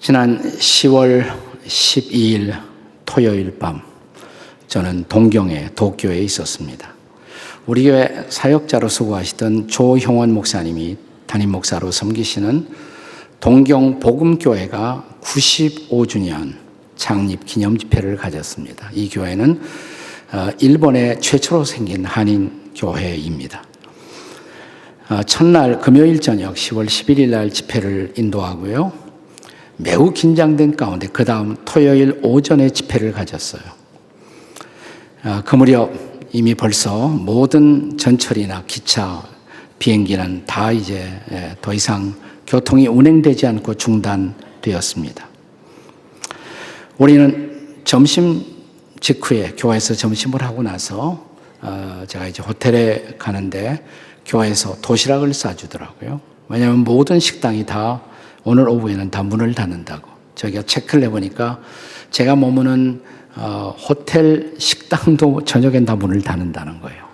지난 10월 12일 토요일 밤 저는 동경의 도쿄에 있었습니다. 우리 교회 사역자로 수고하시던 조형원 목사님이 담임 목사로 섬기시는 동경 복음교회가 95주년 창립 기념 집회를 가졌습니다. 이 교회는 일본에 최초로 생긴 한인 교회입니다. 첫날 금요일 저녁 10월 11일 날 집회를 인도하고요. 매우 긴장된 가운데 그 다음 토요일 오전에 집회를 가졌어요. 그 무렵 이미 벌써 모든 전철이나 기차, 비행기는 다 이제 더 이상 교통이 운행되지 않고 중단되었습니다. 우리는 점심 직후에 교회에서 점심을 하고 나서 제가 이제 호텔에 가는데 교회에서 도시락을 싸주더라고요. 왜냐하면 모든 식당이 다 오늘 오후에는 다 문을 닫는다고. 저희가 체크를 해보니까 제가 머무는 호텔 식당도 저녁엔 다 문을 닫는다는 거예요.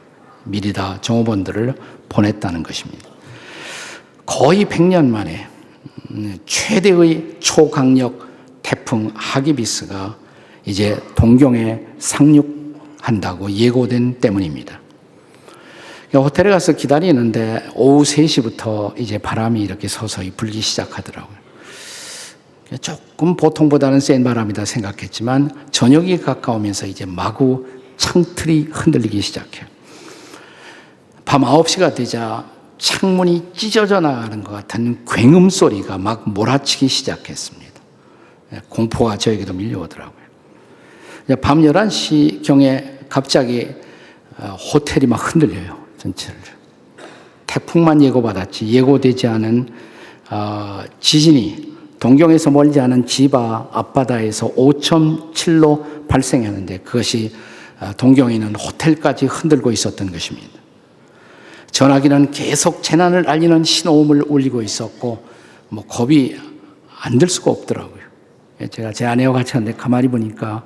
미리 다 종업원들을 보냈다는 것입니다. 거의 100년 만에 최대의 초강력 태풍 하기비스가 이제 동경에 상륙한다고 예고된 때문입니다. 호텔에 가서 기다리는데 오후 3시부터 이제 바람이 이렇게 서서히 불기 시작하더라고요. 조금 보통보다는 센 바람이다 생각했지만 저녁이 가까우면서 이제 마구 창틀이 흔들리기 시작해요. 밤 9시가 되자 창문이 찢어져 나가는 것 같은 굉음 소리가 막 몰아치기 시작했습니다. 공포가 저에게도 밀려오더라고요. 밤 11시경에 갑자기 호텔이 막 흔들려요. 전체를. 태풍만 예고받았지 예고되지 않은 지진이 동경에서 멀지 않은 지바 앞바다에서 5.7로 발생했는데 그것이 동경에 있는 호텔까지 흔들고 있었던 것입니다. 전화기는 계속 재난을 알리는 신호음을 울리고 있었고 겁이 안 들 수가 없더라고요. 제가 제 아내와 같이 하는데 가만히 보니까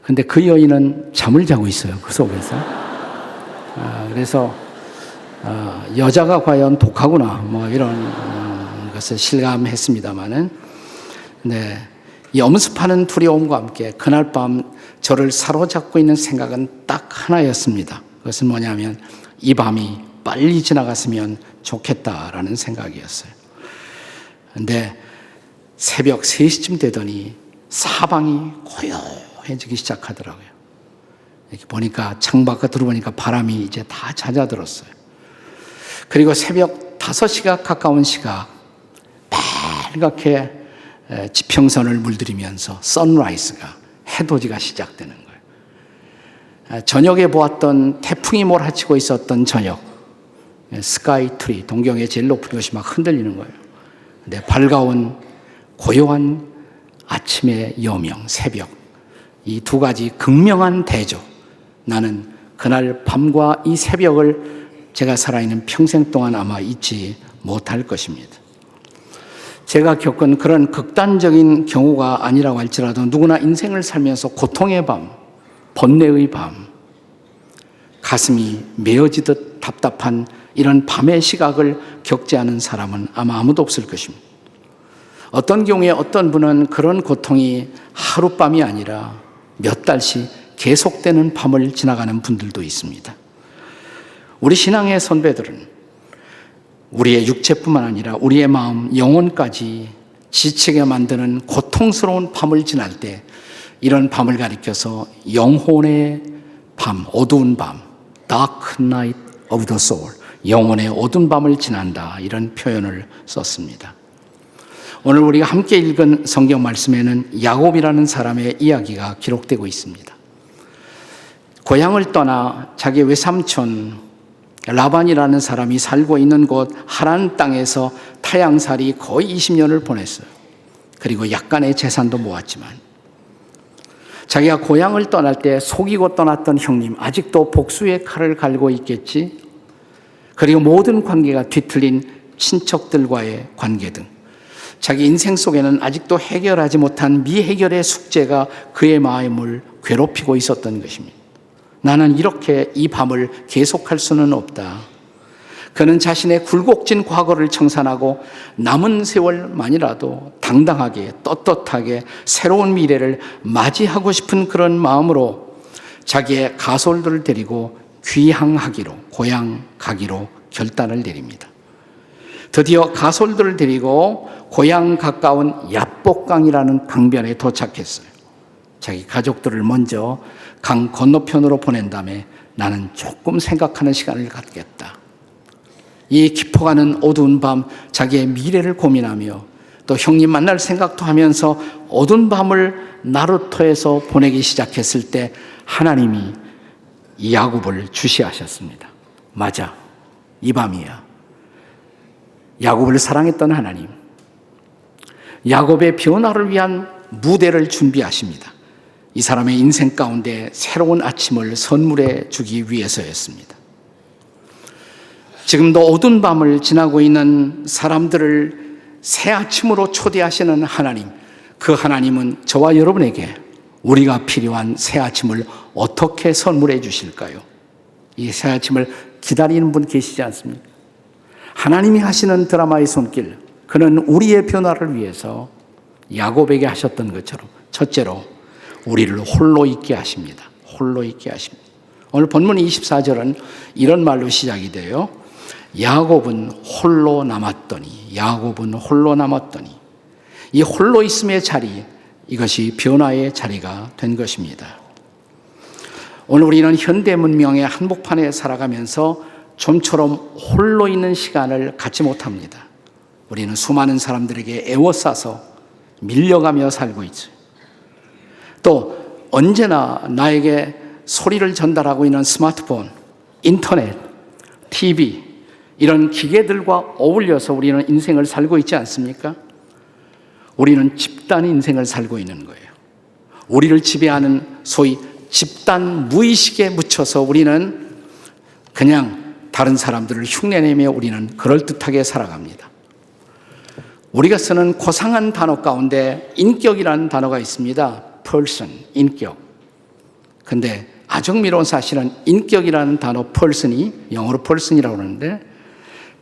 근데 그 여인은 잠을 자고 있어요. 그 속에서. 그래서 여자가 과연 독하구나 이런 것을 실감했습니다마는 이 엄습하는 두려움과 함께 그날 밤 저를 사로잡고 있는 생각은 딱 하나였습니다. 그것은 뭐냐면 이 밤이 빨리 지나갔으면 좋겠다라는 생각이었어요. 근데 새벽 3시쯤 되더니 사방이 고요해지기 시작하더라고요. 이렇게 보니까 창밖에 들어보니까 바람이 이제 다 잦아들었어요. 그리고 새벽 5시가 가까운 시각 빨갛게 지평선을 물들이면서 선라이즈가 해돋이가 시작되는 거예요. 저녁에 보았던 태풍이 몰아치고 있었던 저녁 스카이 트리 동경의 제일 높은 곳이 막 흔들리는 거예요. 근데 밝아온 고요한 아침의 여명 새벽 이 두 가지 극명한 대조 나는 그날 밤과 이 새벽을 제가 살아있는 평생 동안 아마 잊지 못할 것입니다. 제가 겪은 그런 극단적인 경우가 아니라고 할지라도 누구나 인생을 살면서 고통의 밤, 번뇌의 밤, 가슴이 메어지듯 답답한 이런 밤의 시각을 겪지 않은 사람은 아마 아무도 없을 것입니다. 어떤 경우에 어떤 분은 그런 고통이 하룻밤이 아니라 몇 달씩 계속되는 밤을 지나가는 분들도 있습니다. 우리 신앙의 선배들은 우리의 육체뿐만 아니라 우리의 마음, 영혼까지 지치게 만드는 고통스러운 밤을 지날 때 이런 밤을 가리켜서 영혼의 밤, 어두운 밤, Dark Night of the Soul, 영혼의 어두운 밤을 지난다 이런 표현을 썼습니다. 오늘 우리가 함께 읽은 성경 말씀에는 야곱이라는 사람의 이야기가 기록되고 있습니다. 고향을 떠나 자기 외삼촌 라반이라는 사람이 살고 있는 곳 하란 땅에서 타향살이 거의 20년을 보냈어요. 그리고 약간의 재산도 모았지만 자기가 고향을 떠날 때 속이고 떠났던 형님 아직도 복수의 칼을 갈고 있겠지. 그리고 모든 관계가 뒤틀린 친척들과의 관계 등 자기 인생 속에는 아직도 해결하지 못한 미해결의 숙제가 그의 마음을 괴롭히고 있었던 것입니다. 나는 이렇게 이 밤을 계속할 수는 없다. 그는 자신의 굴곡진 과거를 청산하고 남은 세월만이라도 당당하게 떳떳하게 새로운 미래를 맞이하고 싶은 그런 마음으로 자기의 가솔들을 데리고 귀향하기로, 고향 가기로 결단을 내립니다. 드디어 가솔들을 데리고 고향 가까운 야복강이라는 강변에 도착했어요. 자기 가족들을 먼저 강 건너편으로 보낸 다음에 나는 조금 생각하는 시간을 갖겠다. 이 깊어가는 어두운 밤 자기의 미래를 고민하며 또 형님 만날 생각도 하면서 어두운 밤을 나루터에서 보내기 시작했을 때 하나님이 야곱을 주시하셨습니다. 맞아, 이 밤이야. 야곱을 사랑했던 하나님, 야곱의 변화를 위한 무대를 준비하십니다. 이 사람의 인생 가운데 새로운 아침을 선물해 주기 위해서였습니다. 지금도 어두운 밤을 지나고 있는 사람들을 새 아침으로 초대하시는 하나님, 그 하나님은 저와 여러분에게 우리가 필요한 새 아침을 어떻게 선물해 주실까요? 이 새 아침을 기다리는 분 계시지 않습니까? 하나님이 하시는 드라마의 손길, 그는 우리의 변화를 위해서 야곱에게 하셨던 것처럼 첫째로 우리를 홀로 있게 하십니다. 홀로 있게 하십니다. 오늘 본문 24절은 이런 말로 시작이 돼요. 야곱은 홀로 남았더니, 야곱은 홀로 남았더니. 이 홀로 있음의 자리, 이것이 변화의 자리가 된 것입니다. 오늘 우리는 현대 문명의 한복판에 살아가면서 좀처럼 홀로 있는 시간을 갖지 못합니다. 우리는 수많은 사람들에게 애워싸서 밀려가며 살고 있죠. 또 언제나 나에게 소리를 전달하고 있는 스마트폰, 인터넷, TV 이런 기계들과 어울려서 우리는 인생을 살고 있지 않습니까? 우리는 집단 인생을 살고 있는 거예요. 우리를 지배하는 소위 집단 무의식에 묻혀서 우리는 그냥 다른 사람들을 흉내내며 우리는 그럴듯하게 살아갑니다. 우리가 쓰는 고상한 단어 가운데 인격이라는 단어가 있습니다. person, 인격. 근데 아정미로운 사실은 인격이라는 단어 person이, 영어로 person이라고 하는데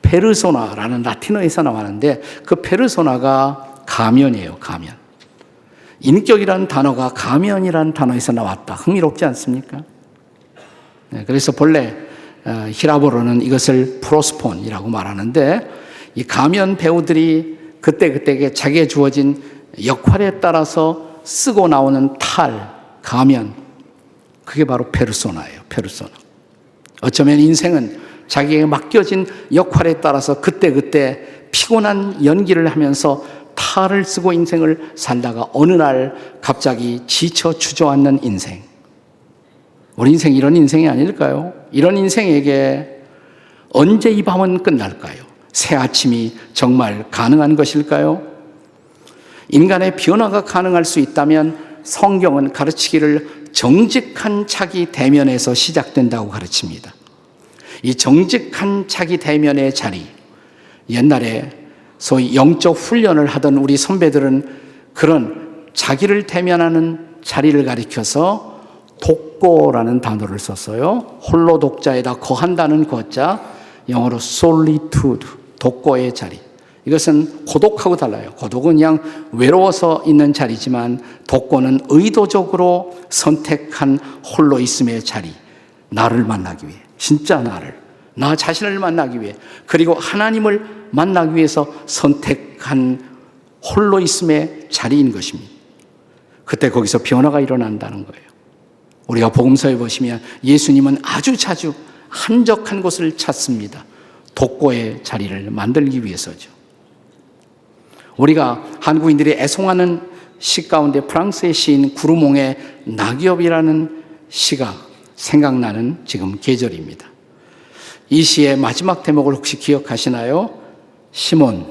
페르소나라는 라틴어에서 나왔는데 그 페르소나가 가면이에요, 가면. 인격이라는 단어가 가면이라는 단어에서 나왔다. 흥미롭지 않습니까? 네, 그래서 본래 히라보로는 이것을 프로스폰이라고 말하는데 이 가면 배우들이 그때그때 자기에 주어진 역할에 따라서 쓰고 나오는 탈, 가면, 그게 바로 페르소나예요. 페르소나. 어쩌면 인생은 자기에게 맡겨진 역할에 따라서 그때그때 피곤한 연기를 하면서 탈을 쓰고 인생을 살다가 어느 날 갑자기 지쳐 주저앉는 인생. 우리 인생 이런 인생이 아닐까요? 이런 인생에게 언제 이 밤은 끝날까요? 새 아침이 정말 가능한 것일까요? 인간의 변화가 가능할 수 있다면 성경은 가르치기를 정직한 자기 대면에서 시작된다고 가르칩니다. 이 정직한 자기 대면의 자리, 옛날에 소위 영적 훈련을 하던 우리 선배들은 그런 자기를 대면하는 자리를 가리켜서 독고라는 단어를 썼어요. 홀로 독자에다 거한다는 거자, 영어로 solitude, 독고의 자리. 이것은 고독하고 달라요. 고독은 그냥 외로워서 있는 자리지만 독고는 의도적으로 선택한 홀로 있음의 자리. 나를 만나기 위해, 진짜 나를, 나 자신을 만나기 위해, 그리고 하나님을 만나기 위해서 선택한 홀로 있음의 자리인 것입니다. 그때 거기서 변화가 일어난다는 거예요. 우리가 복음서에 보시면 예수님은 아주 자주 한적한 곳을 찾습니다. 독고의 자리를 만들기 위해서죠. 우리가 한국인들이 애송하는 시 가운데 프랑스의 시인 구르몽의 낙엽이라는 시가 생각나는 지금 계절입니다. 이 시의 마지막 대목을 혹시 기억하시나요? 시몬,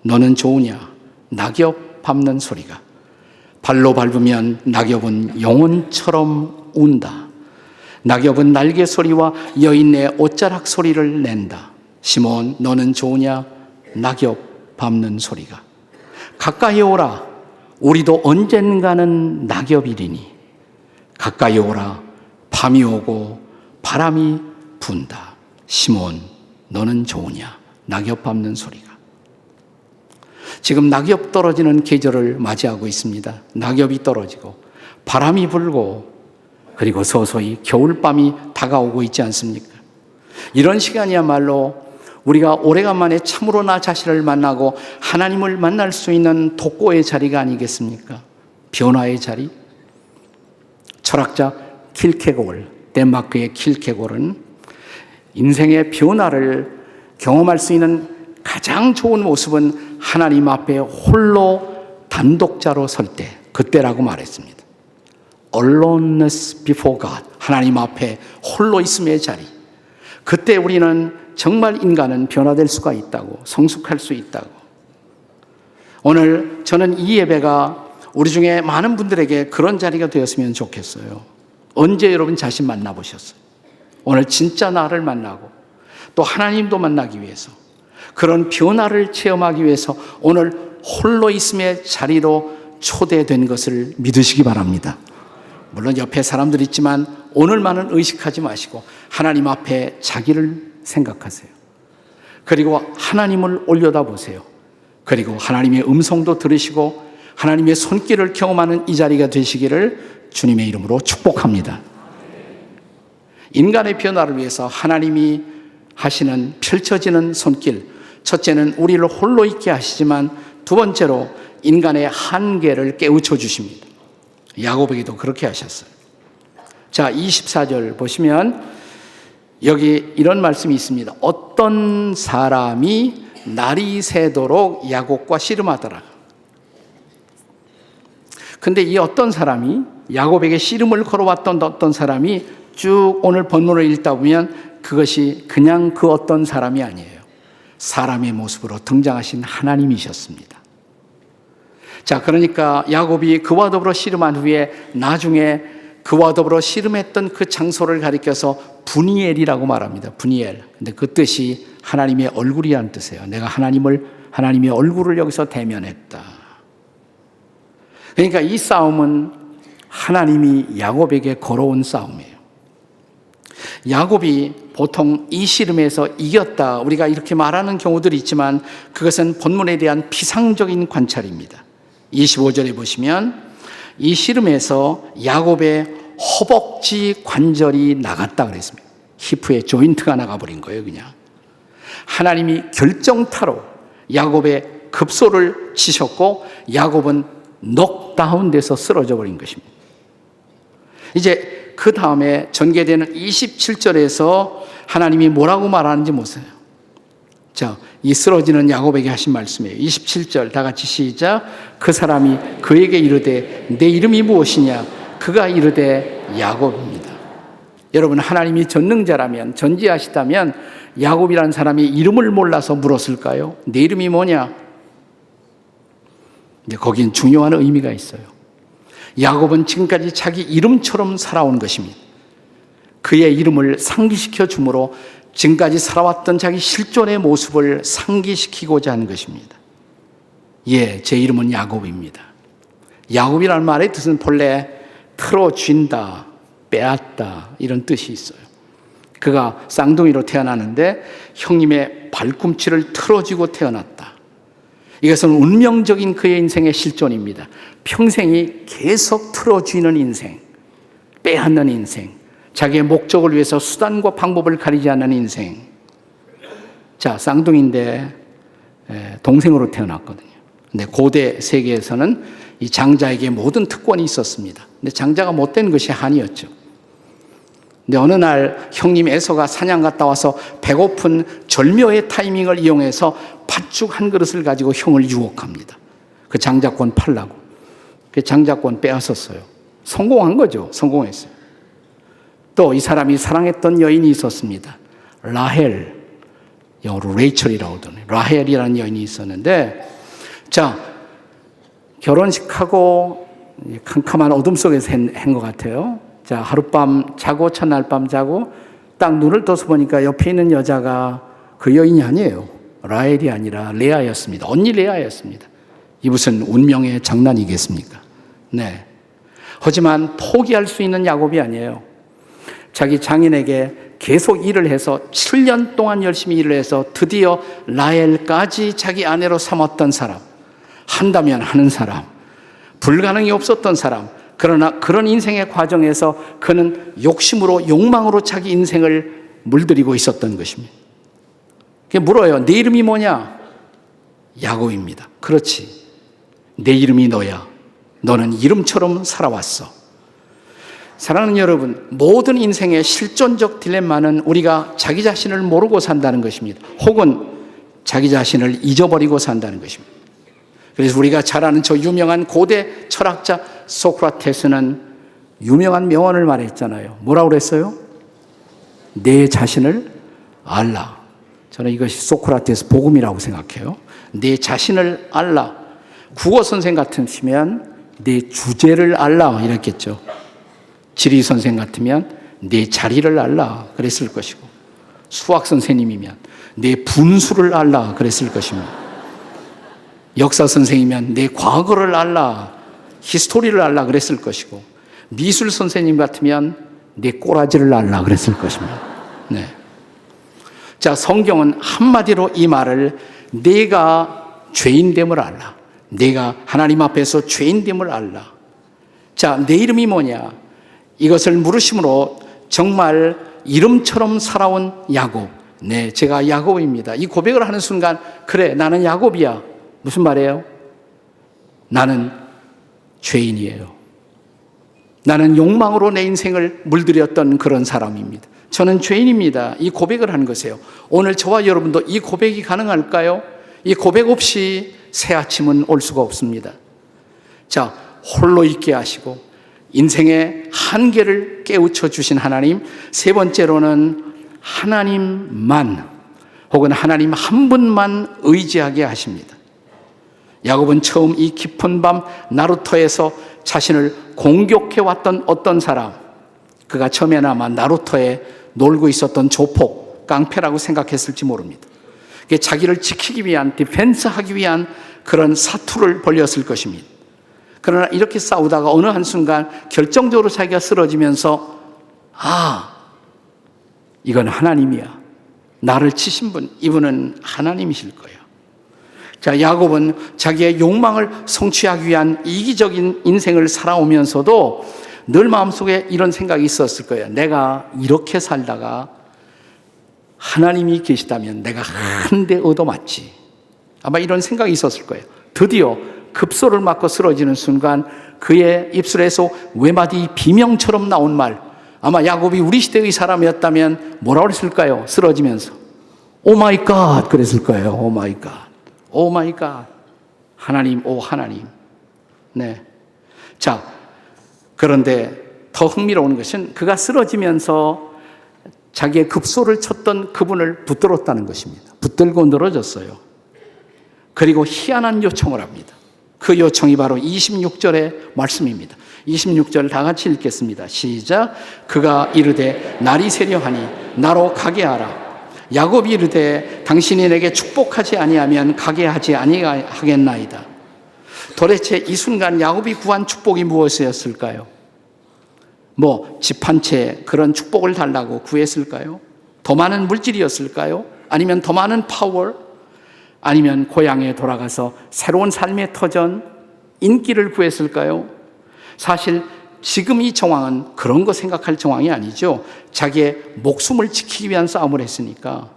너는 좋으냐? 낙엽 밟는 소리가. 발로 밟으면 낙엽은 영혼처럼 운다. 낙엽은 날개 소리와 여인의 옷자락 소리를 낸다. 시몬, 너는 좋으냐? 낙엽 밟는 소리가. 가까이 오라. 우리도 언젠가는 낙엽이리니. 가까이 오라. 밤이 오고 바람이 분다. 시몬, 너는 좋으냐. 낙엽 밟는 소리가. 지금 낙엽 떨어지는 계절을 맞이하고 있습니다. 낙엽이 떨어지고 바람이 불고 그리고 서서히 겨울밤이 다가오고 있지 않습니까? 이런 시간이야말로 우리가 오래간만에 참으로 나 자신을 만나고 하나님을 만날 수 있는 독고의 자리가 아니겠습니까? 변화의 자리. 철학자 킬케골, 덴마크의 킬케골은 인생의 변화를 경험할 수 있는 가장 좋은 모습은 하나님 앞에 홀로 단독자로 설 때, 그때라고 말했습니다. Aloneness before God, 하나님 앞에 홀로 있음의 자리. 그때 우리는 정말 인간은 변화될 수가 있다고, 성숙할 수 있다고. 오늘 저는 이 예배가 우리 중에 많은 분들에게 그런 자리가 되었으면 좋겠어요. 언제 여러분 자신 만나보셨어요? 오늘 진짜 나를 만나고 또 하나님도 만나기 위해서, 그런 변화를 체험하기 위해서 오늘 홀로 있음의 자리로 초대된 것을 믿으시기 바랍니다. 물론 옆에 사람들 있지만 오늘만은 의식하지 마시고 하나님 앞에 자기를 생각하세요. 그리고 하나님을 올려다보세요. 그리고 하나님의 음성도 들으시고 하나님의 손길을 경험하는 이 자리가 되시기를 주님의 이름으로 축복합니다. 인간의 변화를 위해서 하나님이 하시는 펼쳐지는 손길, 첫째는 우리를 홀로 있게 하시지만 두 번째로 인간의 한계를 깨우쳐 주십니다. 야고보에게도 그렇게 하셨어요. 자, 24절 보시면 여기 이런 말씀이 있습니다. 어떤 사람이 날이 새도록 야곱과 씨름하더라. 근데 이 어떤 사람이, 야곱에게 씨름을 걸어왔던 어떤 사람이 쭉 오늘 본문을 읽다 보면 그것이 그냥 그 어떤 사람이 아니에요. 사람의 모습으로 등장하신 하나님이셨습니다. 자, 그러니까 야곱이 그와 더불어 씨름한 후에 나중에 그와 더불어 씨름했던 그 장소를 가리켜서 브니엘이라고 말합니다. 브니엘. 근데 그 뜻이 하나님의 얼굴이라는 뜻이에요. 내가 하나님의 얼굴을 여기서 대면했다. 그러니까 이 싸움은 하나님이 야곱에게 걸어온 싸움이에요. 야곱이 보통 이 씨름에서 이겼다, 우리가 이렇게 말하는 경우들이 있지만 그것은 본문에 대한 피상적인 관찰입니다. 25절에 보시면 이 씨름에서 야곱의 허벅지 관절이 나갔다 그랬습니다. 히프의 조인트가 나가버린 거예요. 그냥 하나님이 결정타로 야곱의 급소를 치셨고 야곱은 넉다운돼서 쓰러져 버린 것입니다. 이제 그 다음에 전개되는 27절에서 하나님이 뭐라고 말하는지 보세요. 자, 이 쓰러지는 야곱에게 하신 말씀이에요. 27절 다 같이 시작. 그 사람이 그에게 이르되 내 이름이 무엇이냐? 그가 이르되 야곱입니다. 여러분, 하나님이 전능자라면, 전지하시다면 야곱이라는 사람이 이름을 몰라서 물었을까요? 내 이름이 뭐냐? 이제 거긴 중요한 의미가 있어요. 야곱은 지금까지 자기 이름처럼 살아온 것입니다. 그의 이름을 상기시켜 주므로 지금까지 살아왔던 자기 실존의 모습을 상기시키고자 하는 것입니다. 예, 제 이름은 야곱입니다. 야곱이라는 말의 뜻은 본래 틀어쥔다, 빼앗다 이런 뜻이 있어요. 그가 쌍둥이로 태어나는데 형님의 발꿈치를 틀어쥐고 태어났다. 이것은 운명적인 그의 인생의 실존입니다. 평생이 계속 틀어쥐는 인생, 빼앗는 인생, 자기의 목적을 위해서 수단과 방법을 가리지 않는 인생. 자, 쌍둥이인데 동생으로 태어났거든요. 근데 고대 세계에서는 이 장자에게 모든 특권이 있었습니다. 근데 장자가 못된 것이 한이었죠. 근데 어느 날 형님 에서가 사냥 갔다 와서 배고픈 절묘의 타이밍을 이용해서 팥죽 한 그릇을 가지고 형을 유혹합니다. 그 장자권 팔라고. 그 장자권 빼앗았어요. 성공한 거죠. 성공했어요. 또 이 사람이 사랑했던 여인이 있었습니다. 라헬, 영어로 레이첼이라고 하더니 라헬이라는 여인이 있었는데, 자, 결혼식하고 캄캄한 어둠 속에서 한 것 같아요. 자, 하룻밤 자고 첫날 밤 자고 딱 눈을 떠서 보니까 옆에 있는 여자가 그 여인이 아니에요. 라헬이 아니라 레아였습니다. 언니 레아였습니다. 이 무슨 운명의 장난이겠습니까? 네. 하지만 포기할 수 있는 야곱이 아니에요. 자기 장인에게 계속 일을 해서 7년 동안 열심히 일을 해서 드디어 라헬까지 자기 아내로 삼았던 사람, 한다면 하는 사람, 불가능이 없었던 사람, 그러나 그런 인생의 과정에서 그는 욕심으로 욕망으로 자기 인생을 물들이고 있었던 것입니다. 물어요. 내 이름이 뭐냐? 야곱입니다. 그렇지. 내 이름이 너야. 너는 이름처럼 살아왔어. 사랑하는 여러분, 모든 인생의 실존적 딜레마는 우리가 자기 자신을 모르고 산다는 것입니다. 혹은 자기 자신을 잊어버리고 산다는 것입니다. 그래서 우리가 잘 아는 저 유명한 고대 철학자 소크라테스는 유명한 명언을 말했잖아요. 뭐라고 그랬어요? 내 자신을 알라. 저는 이것이 소크라테스 복음이라고 생각해요. 내 자신을 알라. 국어 선생 같으시면 내 주제를 알라 이랬겠죠. 지리 선생 같으면 내 자리를 알라 그랬을 것이고, 수학 선생님이면 내 분수를 알라 그랬을 것입니다. 역사 선생이면 내 과거를 알라, 히스토리를 알라 그랬을 것이고, 미술 선생님 같으면 내 꼬라지를 알라 그랬을 것입니다. 네. 자, 성경은 한마디로 이 말을 내가 죄인됨을 알라, 내가 하나님 앞에서 죄인됨을 알라. 자, 내 이름이 뭐냐? 이것을 물으심으로 정말 이름처럼 살아온 야곱, 네, 제가 야곱입니다. 이 고백을 하는 순간, 그래, 나는 야곱이야. 무슨 말이에요? 나는 죄인이에요. 나는 욕망으로 내 인생을 물들였던 그런 사람입니다. 저는 죄인입니다. 이 고백을 하는 것이에요. 오늘 저와 여러분도 이 고백이 가능할까요? 이 고백 없이 새 아침은 올 수가 없습니다. 자, 홀로 있게 하시고 인생의 한계를 깨우쳐 주신 하나님, 세 번째로는 하나님만, 혹은 하나님 한 분만 의지하게 하십니다. 야곱은 처음 이 깊은 밤 나루터에서 자신을 공격해왔던 어떤 사람, 그가 처음에는 아마 나루터에 놀고 있었던 조폭, 깡패라고 생각했을지 모릅니다. 자기를 지키기 위한, 디펜스하기 위한 그런 사투를 벌였을 것입니다. 그러나 이렇게 싸우다가 어느 한순간 결정적으로 자기가 쓰러지면서, 아, 이건 하나님이야. 나를 치신 분, 이분은 하나님이실 거예요. 자, 야곱은 자기의 욕망을 성취하기 위한 이기적인 인생을 살아오면서도 늘 마음속에 이런 생각이 있었을 거예요. 내가 이렇게 살다가 하나님이 계시다면 내가 한 대 얻어맞지. 아마 이런 생각이 있었을 거예요. 드디어 급소를 맞고 쓰러지는 순간 그의 입술에서 외마디 비명처럼 나온 말, 아마 야곱이 우리 시대의 사람이었다면 뭐라고 했을까요? 쓰러지면서 오 마이 갓 그랬을 거예요. 오 마이 갓, 오 마이 갓. 하나님, 오 하나님. 네. 자, 그런데 더 흥미로운 것은 그가 쓰러지면서 자기의 급소를 쳤던 그분을 붙들었다는 것입니다. 붙들고 늘어졌어요. 그리고 희한한 요청을 합니다. 그 요청이 바로 26절의 말씀입니다. 26절 다 같이 읽겠습니다. 시작. 그가 이르되 날이 새려하니 나로 가게 하라. 야곱이 이르되 당신이 내게 축복하지 아니하면 가게 하지 아니하겠나이다. 도대체 이 순간 야곱이 구한 축복이 무엇이었을까요? 집 한 채 그런 축복을 달라고 구했을까요? 더 많은 물질이었을까요? 아니면 더 많은 파워? 아니면 고향에 돌아가서 새로운 삶의 터전, 인기를 구했을까요? 사실 지금 이 정황은 그런 거 생각할 정황이 아니죠. 자기의 목숨을 지키기 위한 싸움을 했으니까.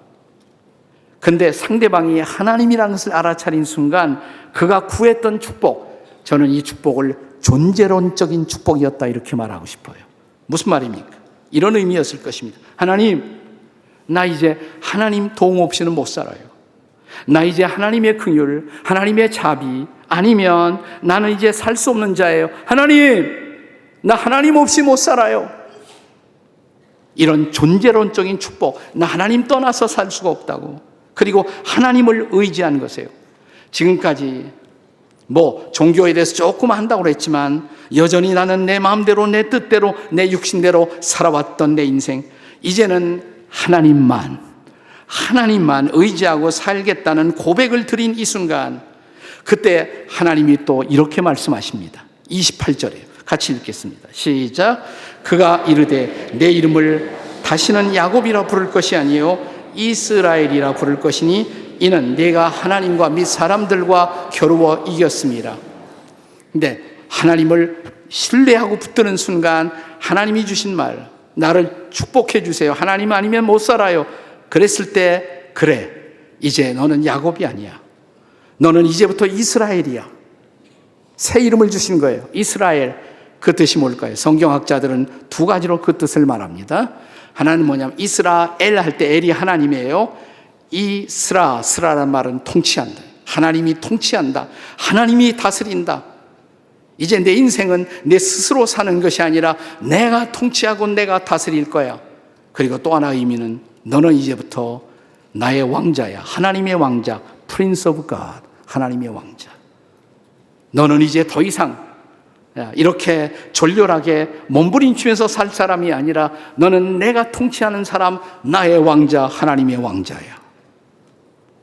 근데 상대방이 하나님이라는 것을 알아차린 순간 그가 구했던 축복, 저는 이 축복을 존재론적인 축복이었다 이렇게 말하고 싶어요. 무슨 말입니까? 이런 의미였을 것입니다. 하나님, 나 이제 하나님 도움 없이는 못 살아요. 나 이제 하나님의 긍휼, 하나님의 자비, 아니면 나는 이제 살 수 없는 자예요. 하나님, 나 하나님 없이 못 살아요. 이런 존재론적인 축복, 나 하나님 떠나서 살 수가 없다고. 그리고 하나님을 의지한 것이에요. 지금까지 종교에 대해서 조금 한다고 그랬지만 여전히 나는 내 마음대로, 내 뜻대로, 내 육신대로 살아왔던 내 인생, 이제는 하나님만 의지하고 살겠다는 고백을 드린 이 순간, 그때 하나님이 또 이렇게 말씀하십니다. 28절이에요. 같이 읽겠습니다. 시작. 그가 이르되 내 이름을 다시는 야곱이라 부를 것이 아니요 이스라엘이라 부를 것이니 이는 내가 하나님과 및 사람들과 겨루어 이겼습니다. 근데 하나님을 신뢰하고 붙드는 순간 하나님이 주신 말, 나를 축복해 주세요. 하나님 아니면 못 살아요. 그랬을 때 그래, 이제 너는 야곱이 아니야. 너는 이제부터 이스라엘이야. 새 이름을 주신 거예요. 이스라엘. 그 뜻이 뭘까요? 성경학자들은 두 가지로 그 뜻을 말합니다. 하나는 뭐냐면 이스라엘 할 때 엘이 하나님이에요. 스라란 말은 통치한다. 하나님이 통치한다. 하나님이 다스린다. 이제 내 인생은 내 스스로 사는 것이 아니라 내가 통치하고 내가 다스릴 거야. 그리고 또 하나 의미는 너는 이제부터 나의 왕자야. 하나님의 왕자. Prince of God. 하나님의 왕자. 너는 이제 더 이상 이렇게 졸렬하게 몸부림치면서 살 사람이 아니라 너는 내가 통치하는 사람, 나의 왕자, 하나님의 왕자야.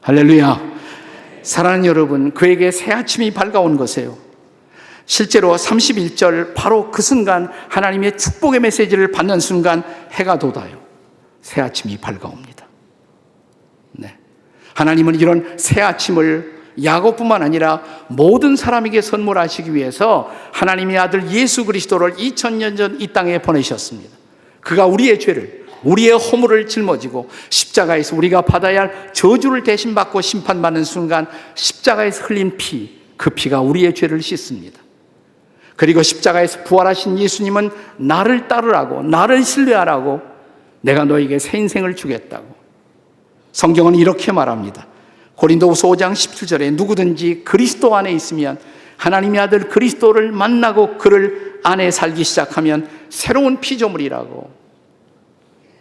할렐루야. 사랑하는 여러분, 그에게 새 아침이 밝아온 것이에요. 실제로 31절 바로 그 순간 하나님의 축복의 메시지를 받는 순간 해가 돋아요. 새 아침이 밝아옵니다. 네. 하나님은 이런 새 아침을 야곱뿐만 아니라 모든 사람에게 선물하시기 위해서 하나님의 아들 예수 그리스도를 2000년 전 이 땅에 보내셨습니다. 그가 우리의 죄를, 우리의 허물을 짊어지고 십자가에서 우리가 받아야 할 저주를 대신 받고 심판받는 순간 십자가에서 흘린 피, 그 피가 우리의 죄를 씻습니다. 그리고 십자가에서 부활하신 예수님은 나를 따르라고, 나를 신뢰하라고, 내가 너에게 새 인생을 주겠다고. 성경은 이렇게 말합니다. 고린도후서 5장 17절에 누구든지 그리스도 안에 있으면, 하나님의 아들 그리스도를 만나고 그를 안에 살기 시작하면 새로운 피조물이라고.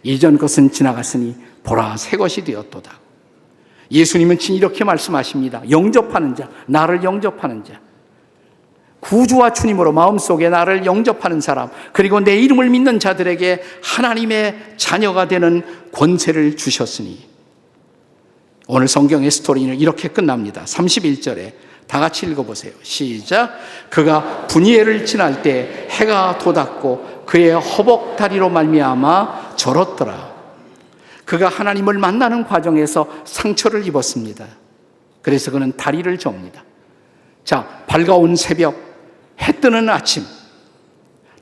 이전 것은 지나갔으니 보라 새 것이 되었도다. 예수님은 친 이렇게 말씀하십니다. 영접하는 자, 나를 영접하는 자, 구주와 주님으로 마음속에 나를 영접하는 사람, 그리고 내 이름을 믿는 자들에게 하나님의 자녀가 되는 권세를 주셨으니. 오늘 성경의 스토리는 이렇게 끝납니다. 31절에 다 같이 읽어보세요. 시작. 그가 분이엘을 지날 때 해가 돋았고 그의 허벅 다리로 말미암아 절었더라. 그가 하나님을 만나는 과정에서 상처를 입었습니다. 그래서 그는 다리를 접니다. 자, 밝아온 새벽, 해 뜨는 아침,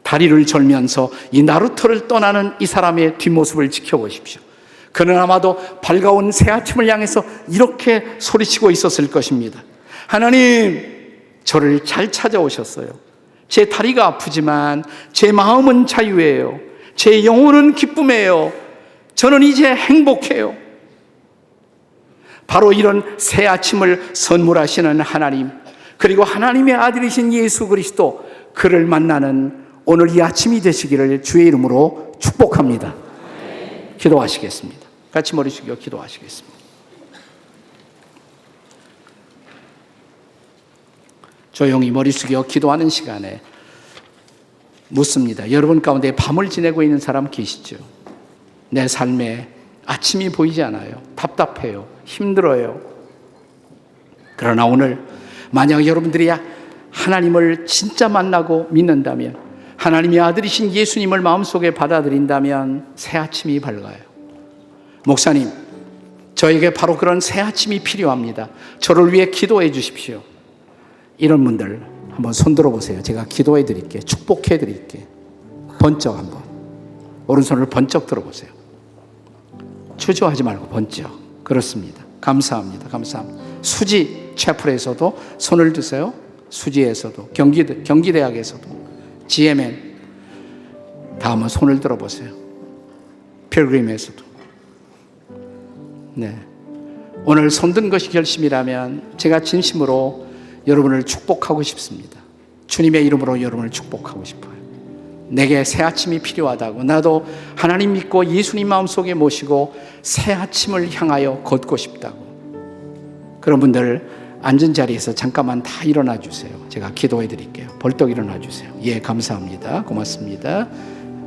다리를 절면서 이 나루터를 떠나는 이 사람의 뒷모습을 지켜보십시오. 그는 아마도 밝아온 새 아침을 향해서 이렇게 소리치고 있었을 것입니다. 하나님, 저를 잘 찾아오셨어요. 제 다리가 아프지만 제 마음은 자유예요. 제 영혼은 기쁨이에요. 저는 이제 행복해요. 바로 이런 새 아침을 선물하시는 하나님, 그리고 하나님의 아들이신 예수 그리스도, 그를 만나는 오늘 이 아침이 되시기를 주의 이름으로 축복합니다. 기도하시겠습니다. 같이 머리 숙여 기도하시겠습니다. 조용히 머리 숙여 기도하는 시간에 묻습니다. 여러분 가운데 밤을 지내고 있는 사람 계시죠? 내 삶에 아침이 보이지 않아요. 답답해요. 힘들어요. 그러나 오늘 만약 여러분들이 하나님을 진짜 만나고 믿는다면, 하나님의 아들이신 예수님을 마음속에 받아들인다면 새 아침이 밝아요. 목사님, 저에게 바로 그런 새 아침이 필요합니다. 저를 위해 기도해 주십시오. 이런 분들 한번 손 들어보세요. 제가 기도해 드릴게요. 축복해 드릴게요. 번쩍 한번, 오른손을 번쩍 들어보세요. 주저하지 말고 번쩍. 그렇습니다. 감사합니다. 감사합니다. 수지 채플에서도 손을 드세요. 수지에서도, 경기대학에서도, GMN, 다음은 손을 들어보세요. 필그림에서도. 네. 오늘 손든 것이 결심이라면 제가 진심으로 여러분을 축복하고 싶습니다. 주님의 이름으로 여러분을 축복하고 싶어요. 내게 새 아침이 필요하다고, 나도 하나님 믿고 예수님 마음속에 모시고 새 아침을 향하여 걷고 싶다고. 그런 분들 앉은 자리에서 잠깐만 다 일어나 주세요. 제가 기도해 드릴게요. 벌떡 일어나 주세요. 예, 감사합니다. 고맙습니다.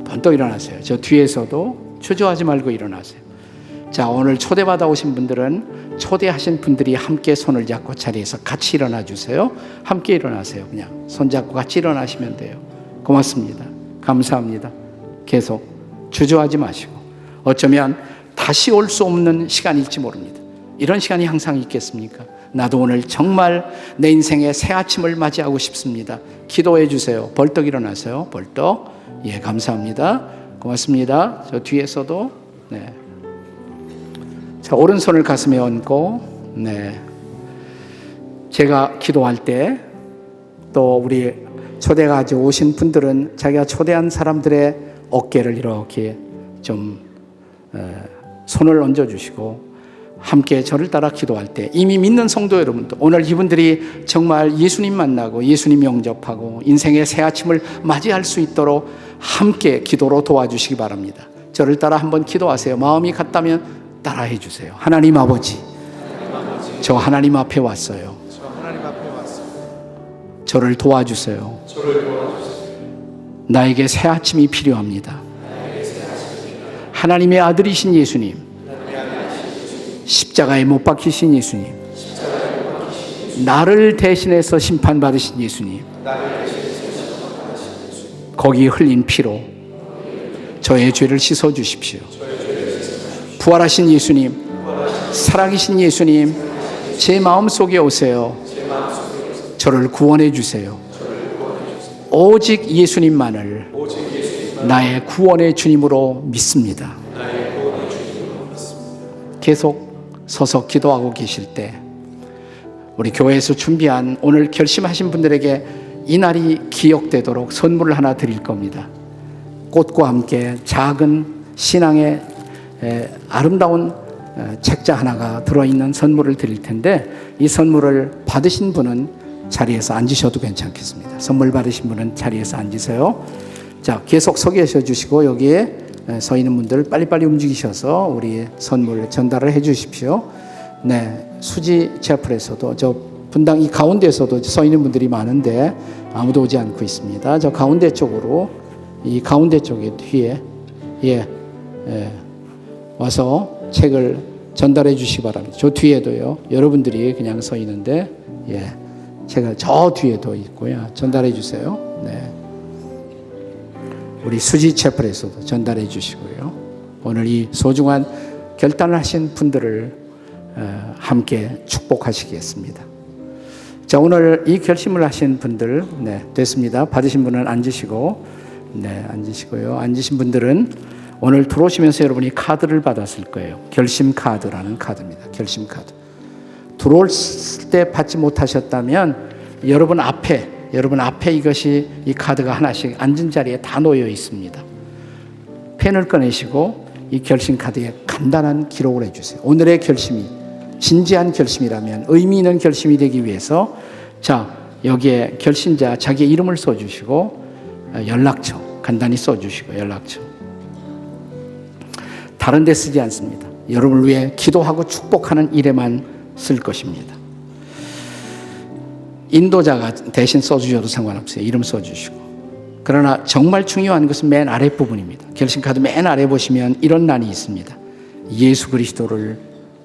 번떡 일어나세요. 저 뒤에서도 주저하지 말고 일어나세요. 자, 오늘 초대받아 오신 분들은 초대하신 분들이 함께 손을 잡고 자리에서 같이 일어나 주세요. 함께 일어나세요. 그냥 손잡고 같이 일어나시면 돼요. 고맙습니다. 감사합니다. 계속 주저하지 마시고 어쩌면 다시 올 수 없는 시간일지 모릅니다. 이런 시간이 항상 있겠습니까? 나도 오늘 정말 내 인생의 새 아침을 맞이하고 싶습니다. 기도해 주세요. 벌떡 일어나세요. 벌떡. 예, 감사합니다. 고맙습니다. 저 뒤에서도. 네. 자, 오른손을 가슴에 얹고, 네. 제가 기도할 때, 또 우리 초대가 아직 오신 분들은 자기가 초대한 사람들의 어깨를 이렇게 좀 손을 얹어주시고, 함께 저를 따라 기도할 때 이미 믿는 성도 여러분도 오늘 이분들이 정말 예수님 만나고 예수님 영접하고 인생의 새 아침을 맞이할 수 있도록 함께 기도로 도와주시기 바랍니다. 저를 따라 한번 기도하세요. 마음이 같다면 따라해 주세요. 하나님 아버지, 저 하나님 앞에 왔어요. 저를 도와주세요. 나에게 새 아침이 필요합니다. 하나님의 아들이신 예수님, 십자가에 못 박히신 예수님, 나를 대신해서 심판받으신 예수님, 거기 흘린 피로 저의 죄를 씻어주십시오. 부활하신 예수님, 살아계신 예수님, 제 마음속에 오세요. 저를 구원해 주세요. 오직 예수님만을 나의 구원의 주님으로 믿습니다. 계속 서서 기도하고 계실 때 우리 교회에서 준비한 오늘 결심하신 분들에게 이 날이 기억되도록 선물을 하나 드릴 겁니다. 꽃과 함께 작은 신앙의 아름다운 책자 하나가 들어있는 선물을 드릴 텐데, 이 선물을 받으신 분은 자리에서 앉으셔도 괜찮겠습니다. 선물 받으신 분은 자리에서 앉으세요. 자, 계속 서 계셔 주시고 여기에 서 있는 분들 빨리빨리 움직이셔서 우리 선물 전달을 해 주십시오. 네, 수지 채플에서도 저 분당 이 가운데에서도 서 있는 분들이 많은데 아무도 오지 않고 있습니다. 저 가운데 쪽으로, 이 가운데 쪽에 뒤에 와서 책을 전달해 주시기 바랍니다. 저 뒤에도요. 여러분들이 그냥 서 있는데 제가 저 뒤에도 있고요. 전달해 주세요. 네. 우리 수지 채플에서도 전달해 주시고요. 오늘 이 소중한 결단을 하신 분들을 함께 축복하시겠습니다. 자, 오늘 이 결심을 하신 분들, 네, 됐습니다. 받으신 분은 앉으시고, 네, 앉으시고요. 앉으신 분들은 오늘 들어오시면서 여러분이 카드를 받았을 거예요. 결심 카드라는 카드입니다. 결심 카드. 들어올 때 받지 못하셨다면 여러분 앞에 이것이 이 카드가 하나씩 앉은 자리에 다 놓여 있습니다. 펜을 꺼내시고 이 결심 카드에 간단한 기록을 해주세요. 오늘의 결심이 진지한 결심이라면 의미 있는 결심이 되기 위해서, 자, 여기에 결심자 자기의 이름을 써주시고 연락처 간단히 써주시고, 연락처 다른 데 쓰지 않습니다. 여러분을 위해 기도하고 축복하는 일에만 쓸 것입니다. 인도자가 대신 써주셔도 상관없어요. 이름 써주시고. 그러나 정말 중요한 것은 맨 아랫부분입니다. 결심카드 맨 아래 보시면 이런 난이 있습니다. 예수 그리스도를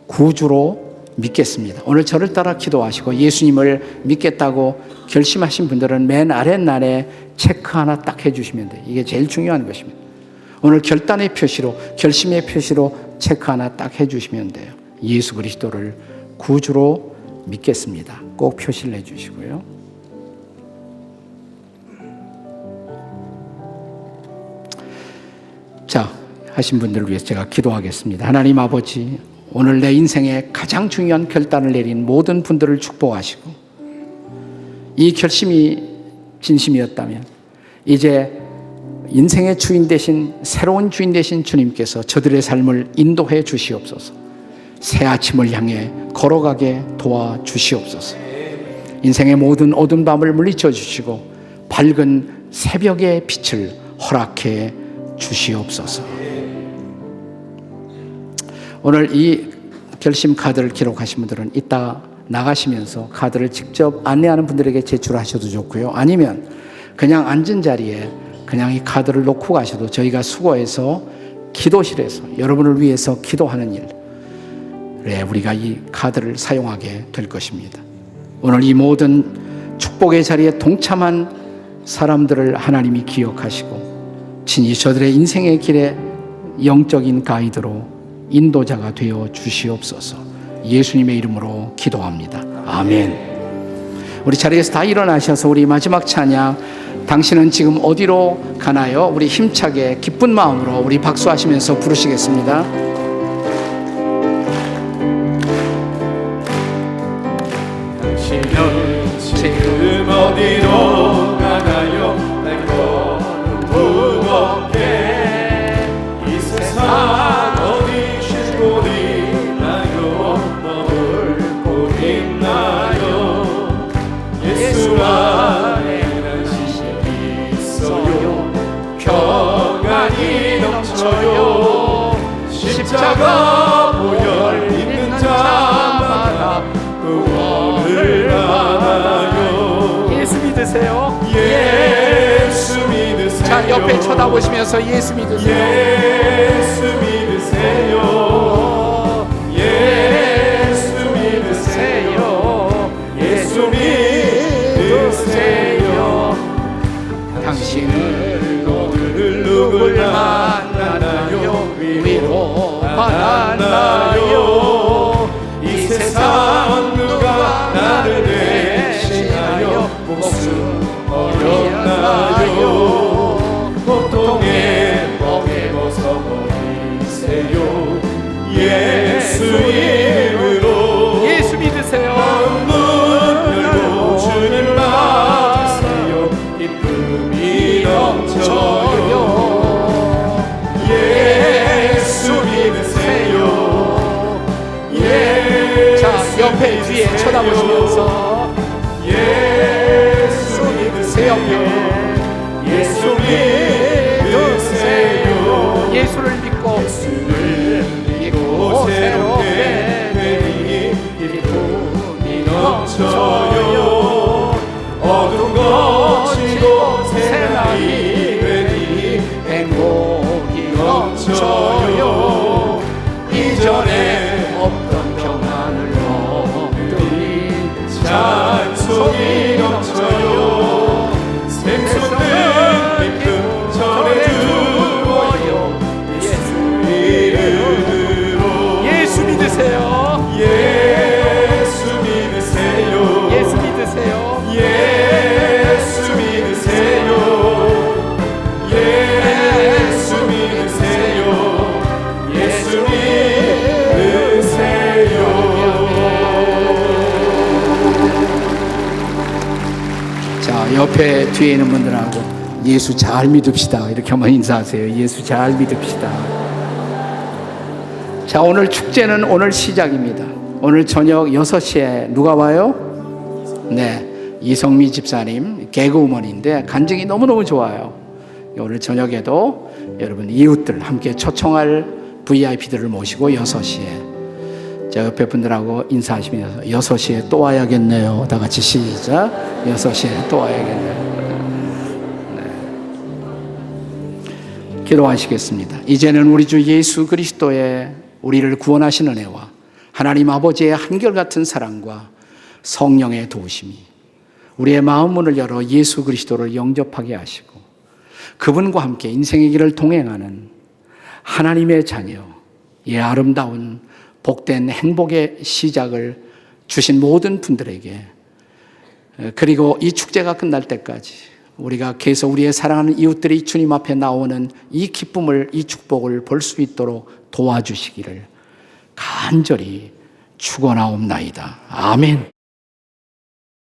구주로 믿겠습니다. 오늘 저를 따라 기도하시고 예수님을 믿겠다고 결심하신 분들은 맨 아랫날에 체크 하나 딱 해주시면 돼요. 이게 제일 중요한 것입니다. 오늘 결단의 표시로, 결심의 표시로 체크 하나 딱 해주시면 돼요. 예수 그리스도를 구주로 믿겠습니다. 꼭 표시를 해주시고요. 자, 하신 분들을 위해서 제가 기도하겠습니다. 하나님 아버지, 오늘 내 인생에 가장 중요한 결단을 내린 모든 분들을 축복하시고, 이 결심이 진심이었다면 이제 인생의 주인 되신, 새로운 주인 되신 주님께서 저들의 삶을 인도해 주시옵소서. 새 아침을 향해 걸어가게 도와주시옵소서. 인생의 모든 어두운 밤을 물리쳐 주시고 밝은 새벽의 빛을 허락해 주시옵소서. 오늘 이 결심 카드를 기록하신 분들은 이따 나가시면서 카드를 직접 안내하는 분들에게 제출하셔도 좋고요. 아니면 그냥 앉은 자리에 그냥 이 카드를 놓고 가셔도 저희가 수고해서 기도실에서 여러분을 위해서 기도하는 일에 우리가 이 카드를 사용하게 될 것입니다. 오늘 이 모든 축복의 자리에 동참한 사람들을 하나님이 기억하시고 친히 저들의 인생의 길에 영적인 가이드로 인도자가 되어 주시옵소서. 예수님의 이름으로 기도합니다. 아멘. 우리 자리에서 다 일어나셔서 우리 마지막 찬양, 당신은 지금 어디로 가나요? 우리 힘차게 기쁜 마음으로 우리 박수하시면서 부르시겠습니다. 당신은 지금 어디로 가나요? 날 거는 무겁게 이 세상 어디 쉬고 있나요? 머물고 있나요? 예수 안에 안식이 있어요. 평안이 넘쳐요. 십자가 보혈 있는 자마다 구원을 받아요. 예수 믿으세요. 예수 믿으세요. 자, 옆에 쳐다보시면서 예수 믿으세요. 예수 믿으세요. 예수 믿으세요. 예수 믿으세요. 당신은 오늘 누굴 만나나요? 위로 받았나요? 이 세상 누가 나를 대신하여 목숨 버렸나요? 고통의 멍에 벗어버리세요. 예수 이름으로 예수 믿으세요. 문 열고 주님 맞으세요. 기쁨이 넘쳐요. 예수 믿으세요. 자, 옆에 뒤에 쳐다보시면서 예수 믿으세요. 예수 믿으세요. 예수를 믿고 예수를 믿고 새롭게 되니 기쁨이 넘쳐요. 어둠 거치고 새날이 되니 행복이 넘쳐요. 이전에 없던 평안을 얻으니 찬송이 넘쳐요. 샘솟는 기쁨 전해주어요. 예수 이름으로. 예수 믿으세요. 예수 믿으세요. 예수 믿으세요. 예수 믿으세요. 예수 믿으세요. 예수 믿으세요. 자, 옆에 뒤에 있는 분들하고 예수 잘 믿읍시다 이렇게 한번 인사하세요. 예수 잘 믿읍시다. 자, 오늘 축제는 오늘 시작입니다. 오늘 저녁 6시에 누가 와요? 네, 이성미 집사님 개그우먼인데 간증이 너무너무 좋아요. 오늘 저녁에도 여러분 이웃들 함께 초청할 VIP들을 모시고 6시에 자, 옆에 분들하고 인사하시면서 6시에 또 와야겠네요. 다 같이 시작. 6시에 또 와야겠네요. 네. 기도하시겠습니다. 이제는 우리 주 예수 그리스도의 우리를 구원하시는 은혜와 하나님 아버지의 한결같은 사랑과 성령의 도우심이 우리의 마음 문을 열어 예수 그리스도를 영접하게 하시고 그분과 함께 인생의 길을 동행하는 하나님의 자녀, 예, 아름다운 복된 행복의 시작을 주신 모든 분들에게, 그리고 이 축제가 끝날 때까지 우리가 계속 우리의 사랑하는 이웃들이 주님 앞에 나오는 이 기쁨을, 이 축복을 볼 수 있도록 도와주시기를 간절히 축원하옵나이다. 아멘.